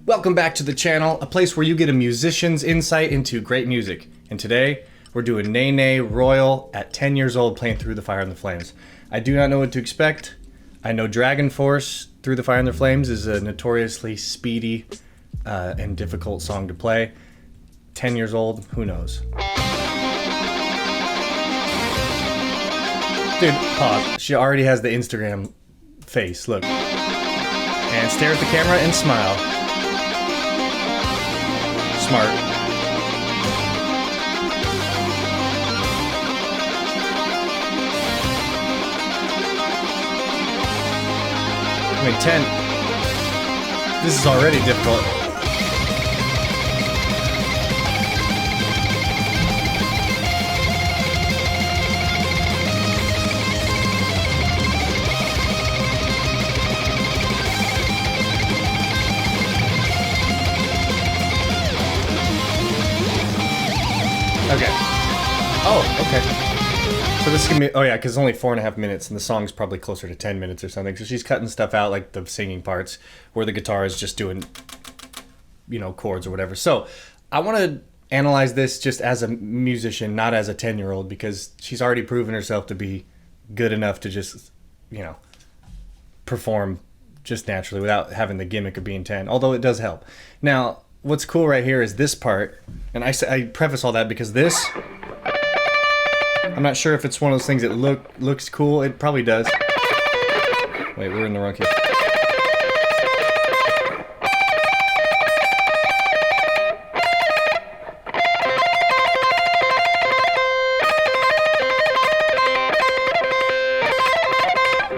Welcome back to the channel, a place where you get a musician's insight into great music. And today, we're doing Nene Royal at 10 years old playing Through the Fire and the Flames. I do not know what to expect. I know Dragon Force Through the Fire and the Flames is a notoriously speedy and difficult song to play. 10 years old, who knows? Dude, pause. She already has the Instagram face, look. And stare at the camera and smile. Smart. I mean, 10. This is already difficult. Okay. Oh, okay. So this is gonna be, oh yeah, because it's only 4.5 minutes and the song's probably closer to 10 minutes or something. So she's cutting stuff out, like the singing parts, where the guitar is just doing, you know, chords or whatever. So I want to analyze this just as a musician, not as a 10-year-old, because she's already proven herself to be good enough to just, you know, perform just naturally without having the gimmick of being 10, although it does help. Now, what's cool right here is this part, and I preface all that because this, I'm not sure if it's one of those things that looks cool. It probably does. Wait, we're in the wrong key.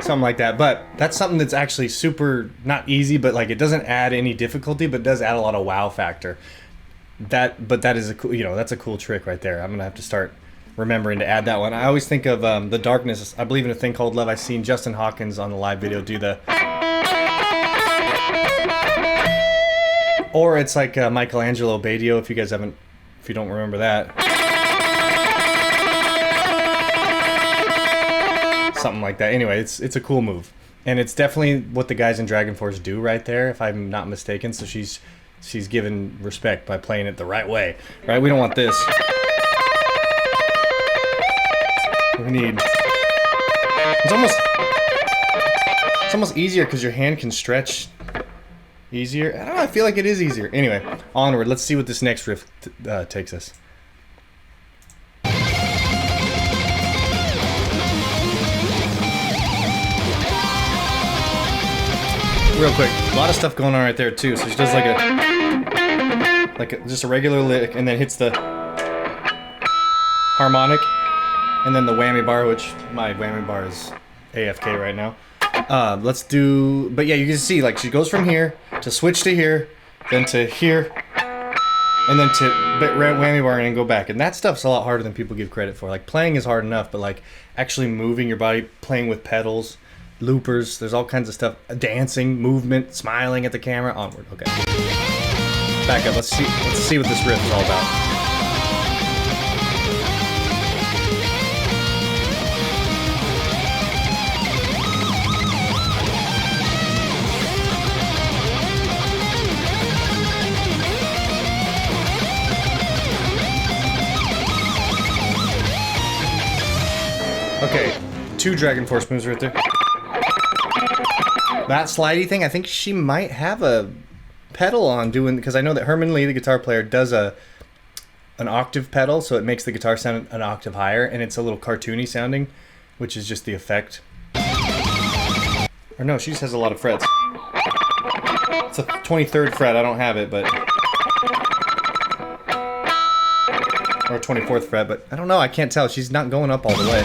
Something like that, but that's something that's actually super not easy, but like it doesn't add any difficulty, but does add a lot of wow factor. That is a cool, you know, that's a cool trick right there. I'm gonna have to start remembering to add that one. I always think of the darkness. I believe in a thing called love. I've seen Justin Hawkins on the live video do the, or it's like Michelangelo Badio. If you don't remember that. Something like that. Anyway, it's a cool move, and it's definitely what the guys in Dragon Force do right there, if I'm not mistaken. So she's given respect by playing it the right way, right? We don't want this. We need. It's almost easier because your hand can stretch easier. I don't know. I feel like it is easier. Anyway, onward. Let's see what this next riff takes us. Real quick, a lot of stuff going on right there too. So she does just a regular lick, and then hits the harmonic, and then the whammy bar, which my whammy bar is AFK right now. Let's do, but yeah, you can see like she goes from here to switch to here, then to here, and then to whammy bar and go back. And that stuff's a lot harder than people give credit for. Like playing is hard enough, but like actually moving your body, playing with pedals, loopers, there's all kinds of stuff, dancing, movement, smiling at the camera. Onward. Okay, back up. Let's see what this riff is all about. Okay, 2 Dragon Force moves right there. That slidey thing, I think she might have a pedal on doing, because I know that HERman Li, the guitar player, does an octave pedal, so it makes the guitar sound an octave higher, and it's a little cartoony sounding, which is just the effect. Or no, she just has a lot of frets. It's a 23rd fret, I don't have it, but... Or a 24th fret, but I don't know, I can't tell. She's not going up all the way.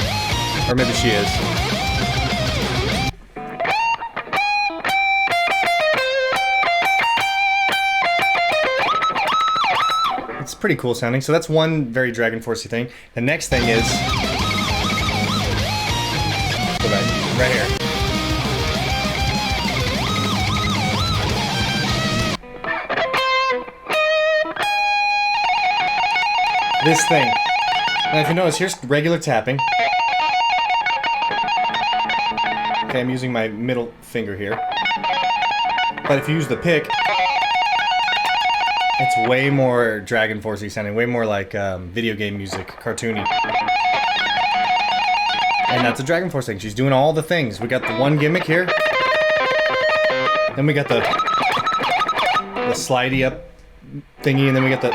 Or maybe she is. It's pretty cool sounding. So that's one very Dragon Forcey thing. The next thing is, go back right here. This thing. Now if you notice, here's regular tapping. Okay, I'm using my middle finger here. But if you use the pick, It's way more Dragon Force-y sounding, way more like video game music, cartoony. And that's a Dragon Force thing. She's doing all the things. We got the one gimmick here. Then we got the slidey up thingy, and then we got the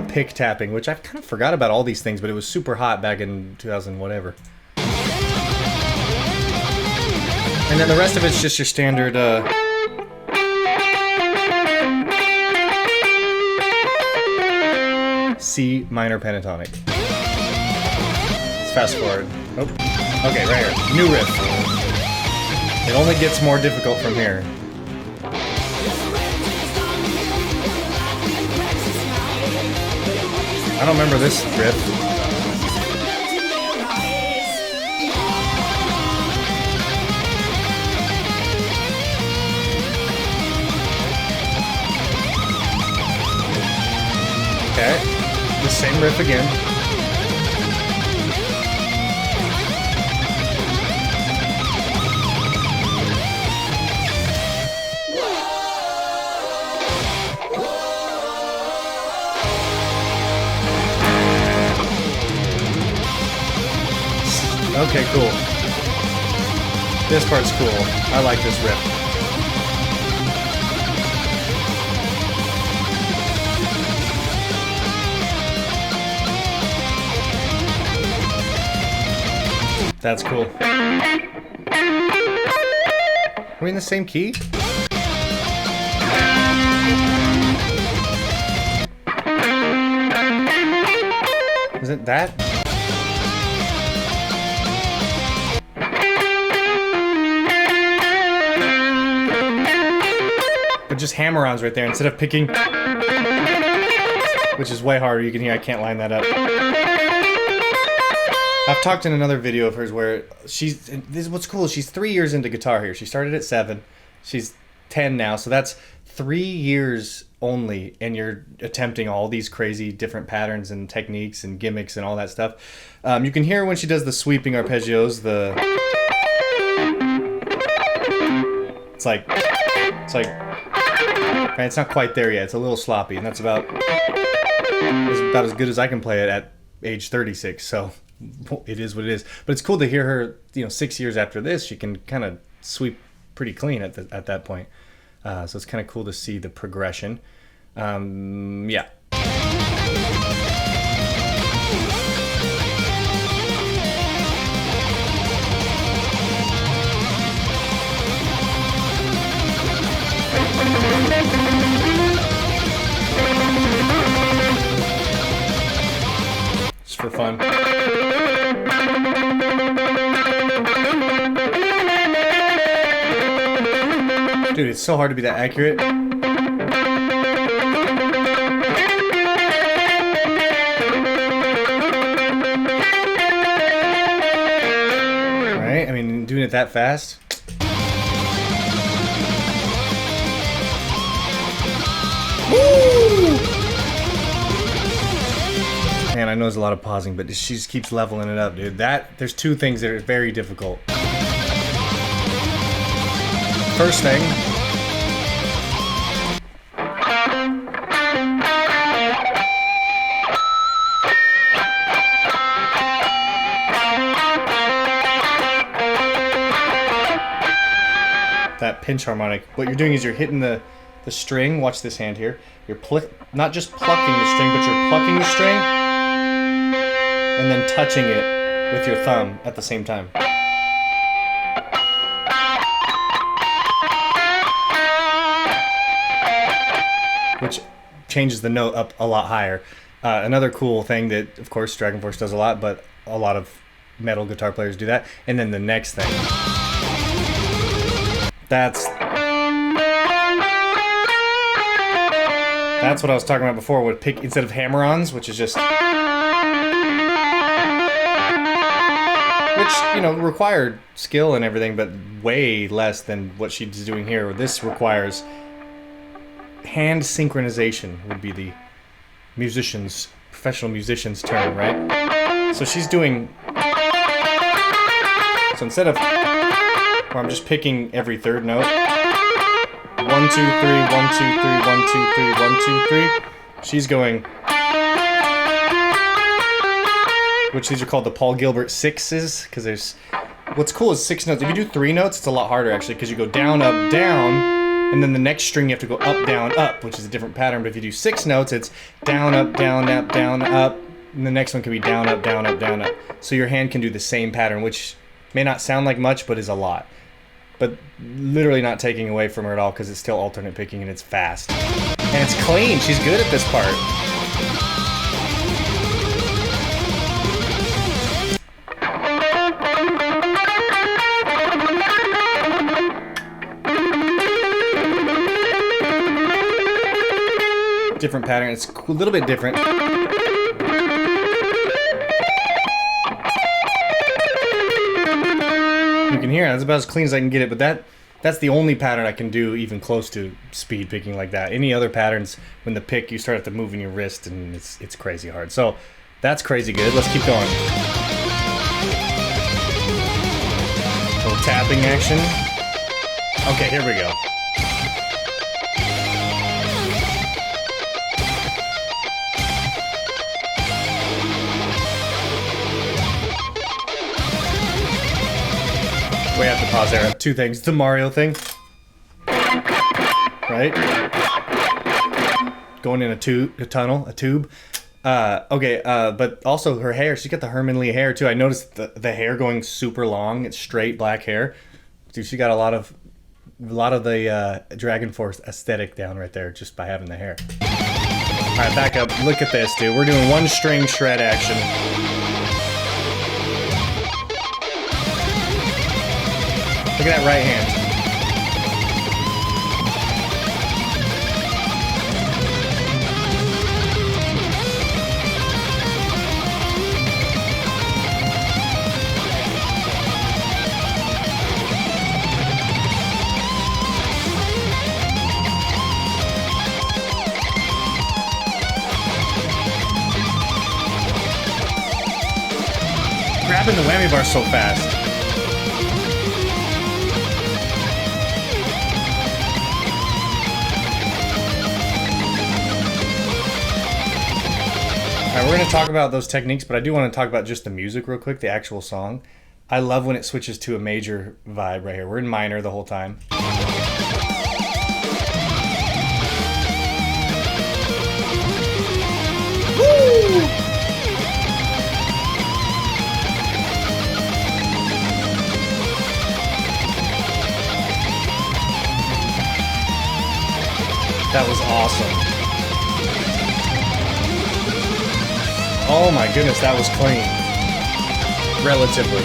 pick tapping, which I've kind of forgot about all these things, but it was super hot back in 2000 whatever. And then the rest of it's just your standard C minor pentatonic. Let's fast forward. Oh, okay, right here. New riff. It only gets more difficult from here. I don't remember this riff. Okay, the same riff again. Okay, cool. This part's cool. I like this riff. That's cool. Are we in the same key? Is it that? But just hammer-ons right there instead of picking, which is way harder. You can hear I can't line that up. I've talked in another video of hers where this is what's cool. She's 3 years into guitar here. She started at 7. She's 10 now, so that's 3 years only, and you're attempting all these crazy different patterns and techniques and gimmicks and all that stuff. You can hear when she does the sweeping arpeggios, it's like, right, it's not quite there yet. It's a little sloppy, and that's about as good as I can play it at age 36. So it is what it is. But it's cool to hear her. 6 years after this, she can kind of sweep pretty clean at that point. So it's kind of cool to see the progression. Yeah. Just for fun. Dude, it's so hard to be that accurate. Right? I mean, doing it that fast. Woo! Man, I know there's a lot of pausing, but she just keeps leveling it up, dude. There's two things that are very difficult. First thing, that pinch harmonic. What you're doing is you're hitting the string. Watch this hand here. You're not just plucking the string, but you're plucking the string and then touching it with your thumb at the same time. Which changes the note up a lot higher. Another cool thing that, of course, Dragon Force does a lot, but a lot of metal guitar players do that. And then the next thing. That's what I was talking about before with pick instead of hammer-ons, which is just... Which, required skill and everything, but way less than what she's doing here. This requires... hand synchronization would be the professional musician's term, right? So she's doing... So instead of where I'm just picking every third note, 1, 1, 2, 3, 1, 2, 3, 1, 2, 3, 1, 2, 3. She's going, which these are called the Paul Gilbert sixes, because there's, what's cool is 6 notes. If you do 3 notes, it's a lot harder actually, because you go down, up, down, and then the next string you have to go up, down, up, which is a different pattern. But if you do 6 notes, it's down, up, down, up, down, up, and the next one can be down, up, down, up, down, up. So your hand can do the same pattern, which may not sound like much, but is a lot. But literally not taking away from her at all, because it's still alternate picking and it's fast. And it's clean. She's good at this part. Different pattern. It's a little bit different. You can hear it. That's about as clean as I can get it, but that's the only pattern I can do even close to speed picking like that. Any other patterns, when the pick, you start at the moving your wrist, and it's crazy hard. So that's crazy good. Let's keep going. A little tapping action. Okay, here we go. We have to pause there. 2 things. The Mario thing. Right? Going in a tube. But also her hair. She's got the HERman Li hair too. I noticed the hair going super long. It's straight black hair. Dude, she got a lot of the Dragon Force aesthetic down right there just by having the hair. All right, back up. Look at this, dude. We're doing 1 string shred action. Look at that right hand. Grabbing the whammy bar so fast. Alright, we're going to talk about those techniques, but I do want to talk about just the music real quick, the actual song. I love when it switches to a major vibe right here. We're in minor the whole time. Woo! That was awesome. Oh my goodness, that was clean. Relatively.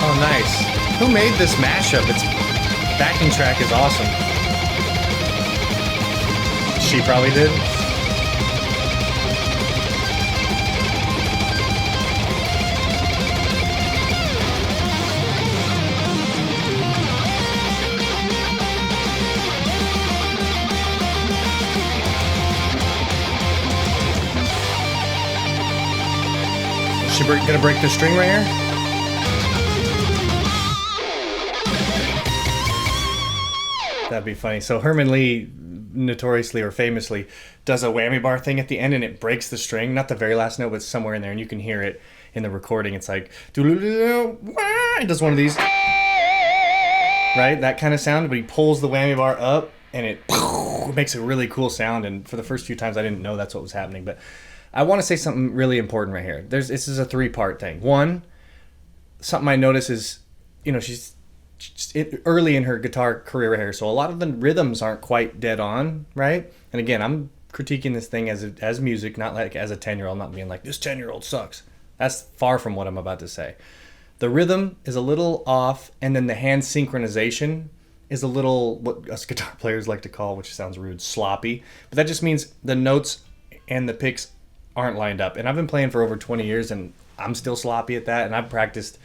Oh, nice. Who made this mashup? Its backing track is awesome. She probably did. She gonna break the string right here? That'd be funny. So HERman Li notoriously or famously does a whammy bar thing at the end, and it breaks the string. Not the very last note, but somewhere in there, and you can hear it in the recording. It's like, it does one of these, right? That kind of sound, but he pulls the whammy bar up, and it makes a really cool sound. And for the first few times, I didn't know that's what was happening. But I want to say something really important right here. This is a 3-part thing. One, something I notice is, she's early in her guitar career here, so a lot of the rhythms aren't quite dead on, right? And again, I'm critiquing this thing as music, not like as a 10-year-old, not being like, this 10-year-old sucks. That's far from what I'm about to say. The rhythm is a little off, and then the hand synchronization is a little, what us guitar players like to call, which sounds rude, sloppy. But that just means the notes and the picks aren't lined up. And I've been playing for over 20 years, and I'm still sloppy at that. And I've practiced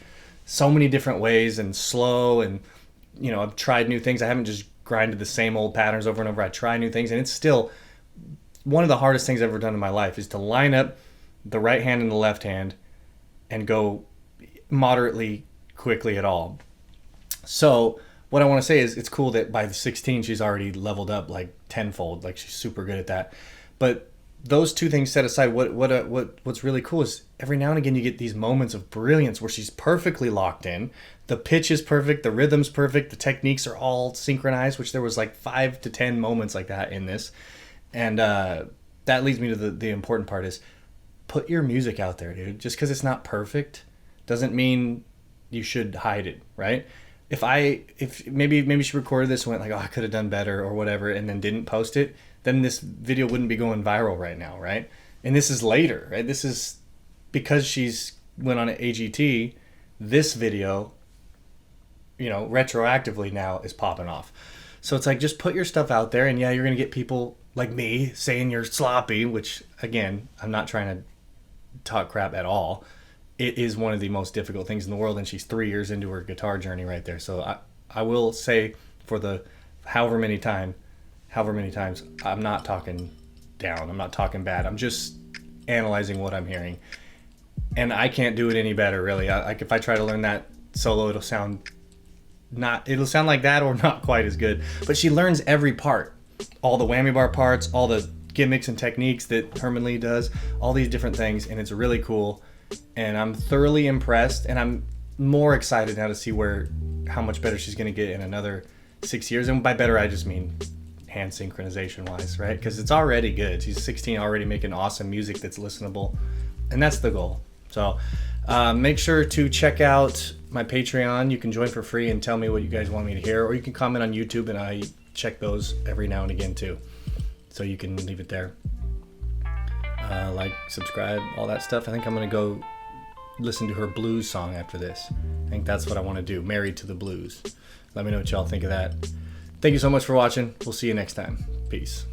so many different ways and slow, and I've tried new things. I haven't just grinded the same old patterns over and over. I try new things, and it's still one of the hardest things I've ever done in my life is to line up the right hand and the left hand and go moderately quickly at all. So what I want to say is it's cool that by the 16 she's already leveled up like tenfold. Like she's super good at that. But those two things set aside, what's really cool is every now and again you get these moments of brilliance where she's perfectly locked in. The pitch is perfect, the rhythm's perfect, the techniques are all synchronized, which there was like 5 to 10 moments like that in this. And that leads me to the important part is put your music out there, dude. Just because it's not perfect doesn't mean you should hide it, right? If maybe she recorded this and went like, oh, I could have done better or whatever, and then didn't post it, then this video wouldn't be going viral right now, right? And this is later, right? This is because she's went on an AGT. This video, retroactively now is popping off. So it's like, just put your stuff out there, and yeah, you're gonna get people like me saying you're sloppy, which again, I'm not trying to talk crap at all. It is one of the most difficult things in the world, and she's 3 years into her guitar journey right there. So I will say, for the however many times, I'm not talking down. I'm not talking bad. I'm just analyzing what I'm hearing. And I can't do it any better, really. If I try to learn that solo, it'll sound like that or not quite as good. But she learns every part. All the whammy bar parts, all the gimmicks and techniques that HERman Li does, all these different things, and it's really cool. And I'm thoroughly impressed, and I'm more excited now to see how much better she's going to get in another 6 years. And by better, I just mean hand synchronization wise, right? Because it's already good. She's 16, already making awesome music that's listenable, and that's the goal. So make sure to check out my Patreon. You can join for free and tell me what you guys want me to hear, or you can comment on YouTube, and I check those every now and again too. So you can leave it there. Like, subscribe, all that stuff. I think I'm going to go listen to her blues song after this. I think that's what I want to do, Married to the Blues. Let me know what y'all think of that. Thank you so much for watching. We'll see you next time. Peace.